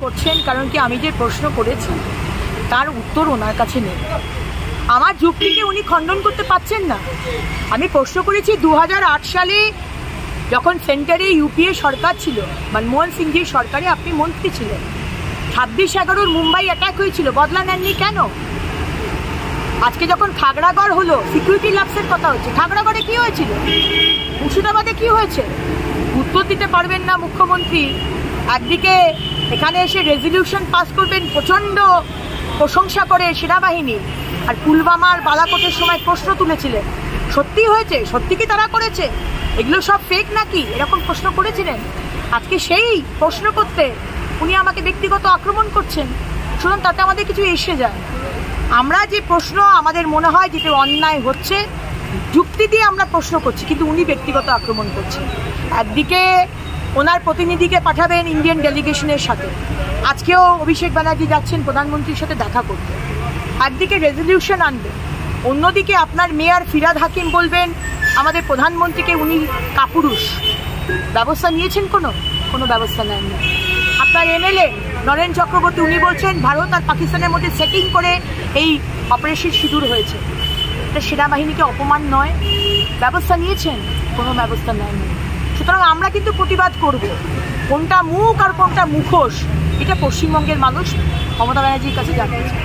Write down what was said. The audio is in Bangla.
করছেন, কারণ কি আমি যে প্রশ্ন করেছি তার উত্তর ওনার কাছে নেই। আমার যুক্তিকে উনি খণ্ডন করতে পারছেন না। আমি প্রশ্ন করেছি 2008 সালে যখন সেন্টারে ইউপিএ সরকার ছিল, মনমোহন সিংজির সরকারে আপনি মন্ত্রী ছিলেন, 26/11 মুম্বাই অ্যাটাক হয়েছিল, বদলা নেননি কেন? আজকে যখন খাগড়াগড় হলো, সিকিউরিটি ল্যাপসের কথা হচ্ছে, খাগড়াগড়ে কি হয়েছিল, মুর্শিদাবাদে কি হয়েছে? উত্তর দিতে পারবেন না মুখ্যমন্ত্রী। একদিকে এখানে এসে রেজলিউশন পাস করবেন প্রচণ্ড প্রশংসা করে সেনাবাহিনী, আর পুলওয়ামার বালাকোটের সময় প্রশ্ন তুলেছিলেন সত্যি হয়েছে, সত্যি কি তারা করেছে, এগুলো সব ফেক নাকি, এরকম প্রশ্ন করেছিলেন। আজকে সেই প্রশ্ন করতে উনি আমাকে ব্যক্তিগত আক্রমণ করছেন। শুনুন, তাতে আমাদের কিছু এসে যায়। আমরা যে প্রশ্ন আমাদের মনে হয় যেটা অন্যায় হচ্ছে, যুক্তি দিয়ে আমরা প্রশ্ন করছি, কিন্তু উনি ব্যক্তিগত আক্রমণ করছেন। একদিকে ওনার প্রতিনিধিকে পাঠাবেন ইন্ডিয়ান ডেলিগেশনের সাথে, আজকেও অভিষেক ব্যানার্জি যাচ্ছেন প্রধানমন্ত্রীর সাথে দেখা করতে, একদিকে রেজলিউশন আনবেন, অন্যদিকে আপনার মেয়র ফিরাদ হাকিম বলবেন আমাদের প্রধানমন্ত্রীকে উনি কাপুরুষ। ব্যবস্থা নিয়েছেন? কোনো ব্যবস্থা নেননি। আপনার এমএলএ নরেন চক্রবর্তী উনি বলছেন ভারত আর পাকিস্তানের মধ্যে সেটিং করে এই অপারেশন সিঁদুর হয়েছে। এটা সেনাবাহিনীকে অপমান নয়? ব্যবস্থা নিয়েছেন? কোনো ব্যবস্থা নেননি। সুতরাং আমরা কিন্তু প্রতিবাদ করব। কোনটা মুখ আর কোনটা মুখোশ, এটা পশ্চিমবঙ্গের মানুষ মমতা ব্যানার্জির কাছে জানতে চায়।